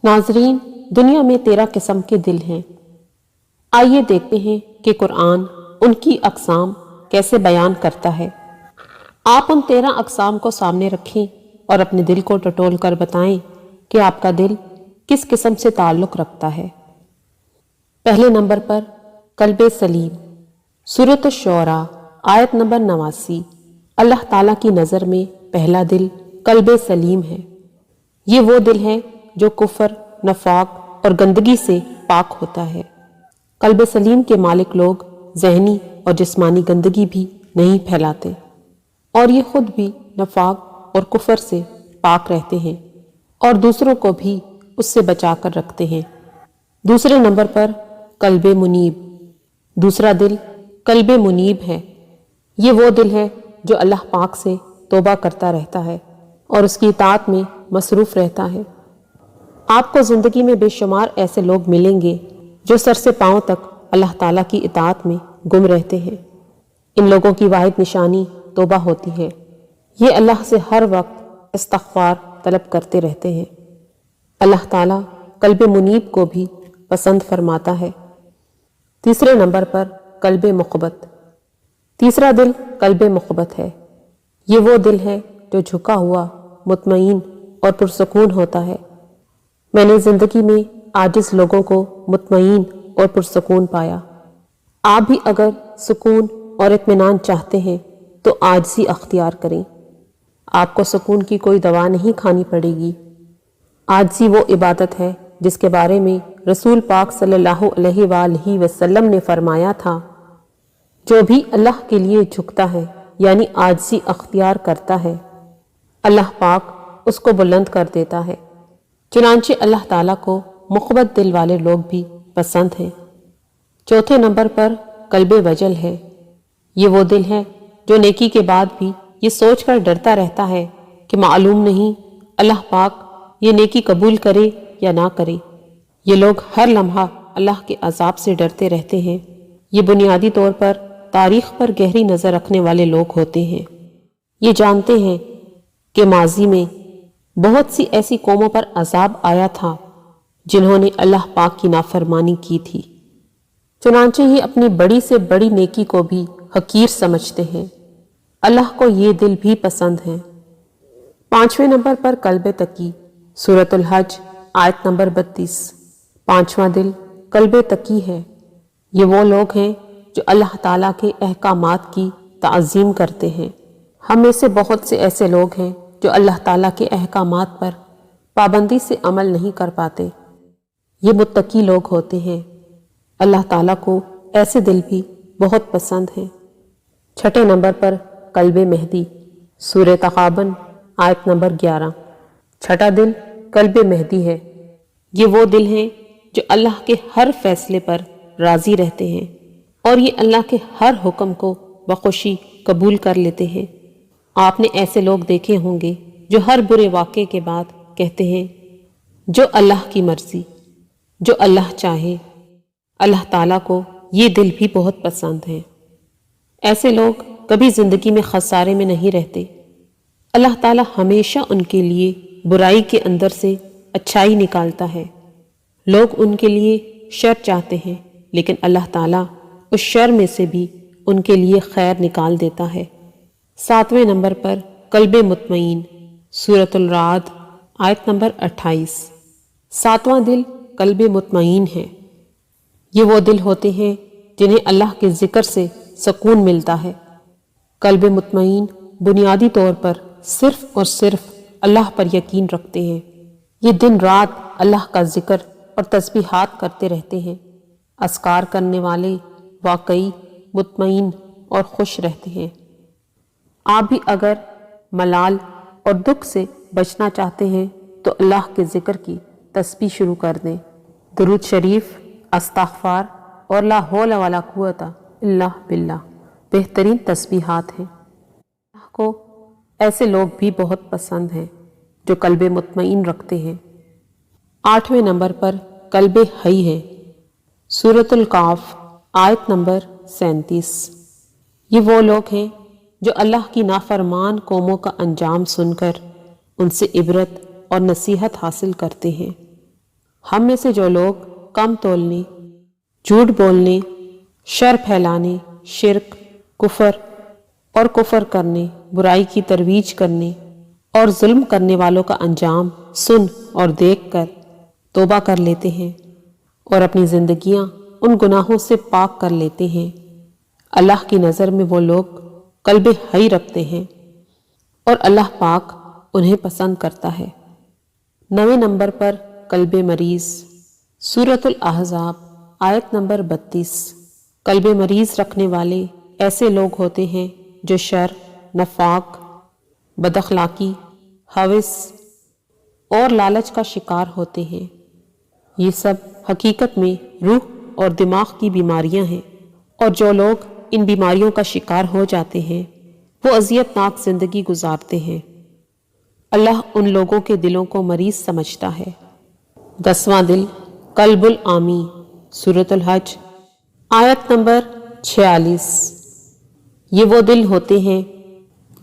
नाजरीन, दुनिया में 13 किस्म के दिल हैं। आइए देखते हैं कि कुरान उनकी अक़साम कैसे बयान करता है। आप उन 13 अक़साम को सामने रखें और अपने दिल को टटोल कर बताएं कि आपका दिल किस किस्म से ताल्लुक़ रखता है। पहले नंबर पर कल्बे सलीम। सूरत अश-शुअरा आयत नंबर 89। अल्लाह ताला की नज़र में पहला दिल कल्बे सलीम है। ये वो दिल है जो कुफर, नफाक और गंदगी से पाक होता है। कल्बे सलीम के मालिक लोग जहनी और जिस्मानी गंदगी भी नहीं फैलाते और ये खुद भी नफाक और कुफर से पाक रहते हैं और दूसरों को भी उससे बचा कर रखते हैं। दूसरे नंबर पर कल्बे मुनीब। दूसरा दिल कल्बे मुनीब है। ये वो दिल है जो अल्लाह पाक से तौबा करता रहता है और उसकी इताअत में मसरूफ़ रहता है। आपको ज़िंदगी में बेशुमार ऐसे लोग मिलेंगे जो सर से पाँव तक अल्लाह ताला की इताअत में गुम रहते हैं। इन लोगों की वाहिद निशानी तौबा होती है। ये अल्लाह से हर वक्त इस्तग़फ़ार तलब करते रहते हैं। अल्लाह ताला कल्बे मुनीब को भी पसंद फरमाता है। तीसरे नंबर पर कल्बे मुक़बत। तीसरा दिल कल्बे मुक़बत है। ये वो दिल है जो झुका हुआ, मुतमईन और पुरसकून होता है। मैंने ज़िंदगी में आजिज़ लोगों को मुतमईन और पुरसकून पाया। आप भी अगर सुकून और इत्मीनान चाहते हैं तो आजिज़ी अख्तियार करें। आपको सुकून की कोई दवा नहीं खानी पड़ेगी। आजिज़ी वो इबादत है जिसके बारे में रसूल पाक सल्लल्लाहु अलैहि वसल्लम ने फरमाया था, जो भी अल्लाह के लिए झुकता है यानी आजिज़ी अख्तियार करता है, अल्लाह पाक उसको बुलंद कर देता है। चुनांचे अल्लाह ताला को मुक़बत दिल वाले लोग भी पसंद हैं। चौथे नंबर पर कल्बे वजल है। ये वो दिल है जो नेकी के बाद भी ये सोच कर डरता रहता है कि मालूम नहीं अल्लाह पाक ये नेकी कबूल करे या ना करे। ये लोग हर लम्हा अल्लाह के अजाब से डरते रहते हैं। ये बुनियादी तौर पर तारीख़ पर गहरी नज़र रखने वाले लोग होते हैं। ये जानते हैं कि माजी में बहुत सी ऐसी कौमों पर अजाब आया था जिन्होंने अल्लाह पाक की नाफरमानी की थी। चुनांचे ये अपनी बड़ी से बड़ी नेकी को भी हकीर समझते हैं। अल्लाह को ये दिल भी पसंद है। पांचवें नंबर पर कल्बे तकी। सूरतुल हज आयत नंबर 32। पांचवा दिल कल्बे तकी है। ये वो लोग हैं जो अल्लाह ताला के अहकामात की ताज़ीम करते हैं। हम में से बहुत से ऐसे लोग हैं जो अल्लाह ताला के अहकामात पर पाबंदी से अमल नहीं कर पाते। ये मुत्तकी लोग होते हैं। अल्लाह ताला को ऐसे दिल भी बहुत पसंद हैं। छठे नंबर पर कल्बे मेहदी। सूरह तग़ाबन आयत नंबर 11। छठा दिल कल्बे मेहदी है। ये वो दिल हैं जो अल्लाह के हर फैसले पर राज़ी रहते हैं और ये अल्लाह के हर हुक्म को बखुशी कबूल कर लेते हैं। आपने ऐसे लोग देखे होंगे जो हर बुरे वाक़े के बाद कहते हैं, जो अल्लाह की मर्ज़ी, जो अल्लाह चाहे। अल्लाह ताला को ये दिल भी बहुत पसंद है। ऐसे लोग कभी ज़िंदगी में खसारे में नहीं रहते। अल्लाह ताला हमेशा उनके लिए बुराई के अंदर से अच्छाई निकालता है। लोग उनके लिए शर चाहते हैं लेकिन अल्लाह ताला उस शर में से भी उनके लिए खैर निकाल देता है। सातवें नंबर पर कल्बे मुतमईन। सूरतुल राद आयत नंबर 28। सातवां दिल कल्बे मुतमईन है। ये वो दिल होते हैं जिन्हें अल्लाह के ज़िक्र से सुकून मिलता है। कल्बे मुतमईन बुनियादी तौर पर सिर्फ़ और सिर्फ अल्लाह पर यकीन रखते हैं। ये दिन रात अल्लाह का ज़िक्र और तस्बीहात करते रहते हैं। अस्कार करने वाले वाकई मुतमईन और खुश रहते हैं। आप भी अगर मलाल और दुख से बचना चाहते हैं तो अल्लाह के ज़िक्र की तस्बीह शुरू कर दें। दुरूद शरीफ, अस्तग़फ़ार और ला हौला वला कुव्वता इल्ला बिल्लाह बेहतरीन तस्बीहात हैं। अल्लाह को ऐसे लोग भी बहुत पसंद हैं जो कल्बे मुतमईन रखते हैं। आठवें नंबर पर कल्बे हई है। सूरतुल काफ आयत नंबर 37। ये वो लोग हैं जो अल्लाह की नाफरमान कौमों का अंजाम सुनकर उनसे इबरत और नसीहत हासिल करते हैं। ہم میں سے جو لوگ کم تولنے، جھوٹ بولنے، شر پھیلانے، شرک، کفر اور کفر کرنے، برائی کی ترویج کرنے اور ظلم کرنے والوں کا انجام سن اور دیکھ کر توبہ کر لیتے ہیں اور اپنی زندگیاں ان گناہوں سے پاک کر لیتے ہیں، اللہ کی نظر میں وہ لوگ قلب حی رکھتے ہیں اور اللہ پاک انہیں پسند کرتا ہے۔ 9 نمبر پر قلب مریض، سورۃ الاحزاب آیت نمبر 32۔ قلب مریض رکھنے والے ایسے لوگ ہوتے ہیں جو شر، نفاق، بد اخلاقی، ہوس اور لالچ کا شکار ہوتے ہیں۔ یہ سب حقیقت میں روح اور دماغ کی بیماریاں ہیں، اور جو لوگ ان بیماریوں کا شکار ہو جاتے ہیں وہ اذیت ناک زندگی گزارتے ہیں۔ اللہ ان لوگوں کے دلوں کو مریض سمجھتا ہے۔ 10واں دل، قلب العامی، سورۃ الحج آیت نمبر 46۔ یہ وہ دل ہوتے ہیں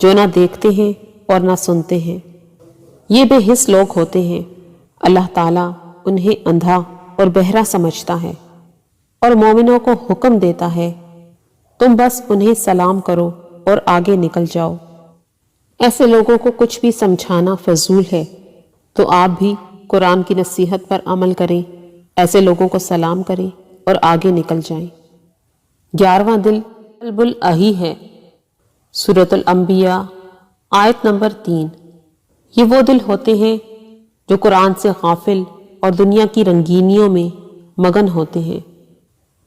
جو نہ دیکھتے ہیں اور نہ سنتے ہیں، یہ بے حس لوگ ہوتے ہیں۔ اللہ تعالیٰ انہیں اندھا اور بہرا سمجھتا ہے اور مومنوں کو حکم دیتا ہے تم بس انہیں سلام کرو اور آگے نکل جاؤ۔ ایسے لوگوں کو کچھ بھی سمجھانا فضول ہے، تو آپ بھی قرآن کی نصیحت پر عمل کریں، ایسے لوگوں کو سلام کریں اور آگے نکل جائیں۔ 11واں دل، قلب الاحی ہے، سورۃ الانبیاء آیت نمبر 3۔ یہ وہ دل ہوتے ہیں جو قرآن سے غافل اور دنیا کی رنگینیوں میں مگن ہوتے ہیں۔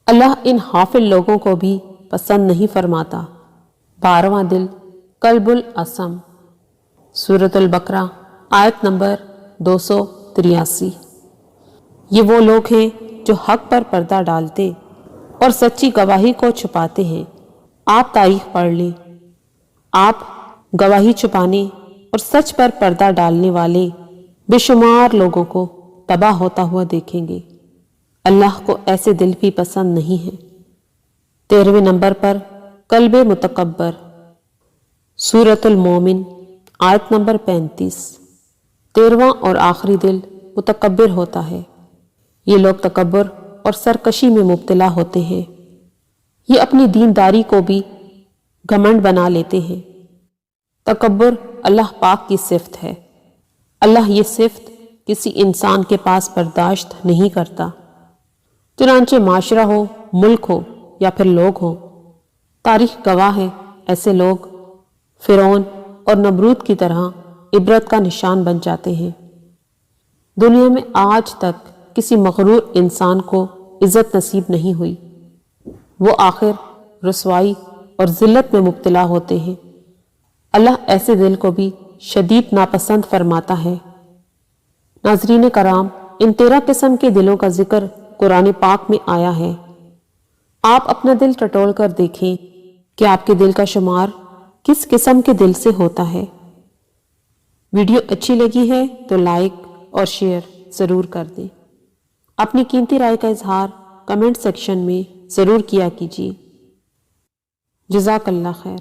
اللہ ان غافل لوگوں کو بھی پسند نہیں فرماتا۔ 12واں دل، قلب الاصم، سورۃ البقرہ آیت نمبر 283۔ یہ وہ لوگ ہیں جو حق پر پردہ ڈالتے اور سچی گواہی کو چھپاتے ہیں۔ آپ تاریخ پڑھ لیں، آپ گواہی چھپانے اور سچ پر پردہ ڈالنے والے بے شمار لوگوں کو تباہ ہوتا ہوا دیکھیں گے۔ اللہ کو ایسے دل بھی پسند نہیں ہیں۔ 13ویں نمبر پر قلب متکبر، سورۃ المومن آیت نمبر 35۔ 13واں اور آخری دل متکبر ہوتا ہے۔ یہ لوگ تکبر اور سرکشی میں مبتلا ہوتے ہیں، یہ اپنی دینداری کو بھی گھمنڈ بنا لیتے ہیں۔ تکبر اللہ پاک کی صفت ہے، اللہ یہ صفت کسی انسان کے پاس برداشت نہیں کرتا، چنانچہ معاشرہ ہو، ملک ہو یا پھر لوگ ہوں۔ تاریخ گواہ ہے ایسے لوگ فرعون اور نمرود کی طرح عبرت کا نشان بن جاتے ہیں۔ دنیا میں آج تک کسی مغرور انسان کو عزت نصیب نہیں ہوئی، وہ آخر رسوائی اور ذلت میں مبتلا ہوتے ہیں۔ اللہ ایسے دل کو بھی شدید ناپسند فرماتا ہے۔ ناظرین کرام، ان 13 قسم کے دلوں کا ذکر قرآن پاک میں آیا ہے۔ آپ اپنا دل ٹٹول کر دیکھیں کہ آپ کے دل کا شمار کس قسم کے دل سے ہوتا ہے۔ ویڈیو اچھی لگی ہے تو لائک اور شیئر ضرور کر دیں۔ اپنی قیمتی رائے کا اظہار کمنٹ سیکشن میں ضرور کیا کیجیے۔ جزاک اللہ خیر۔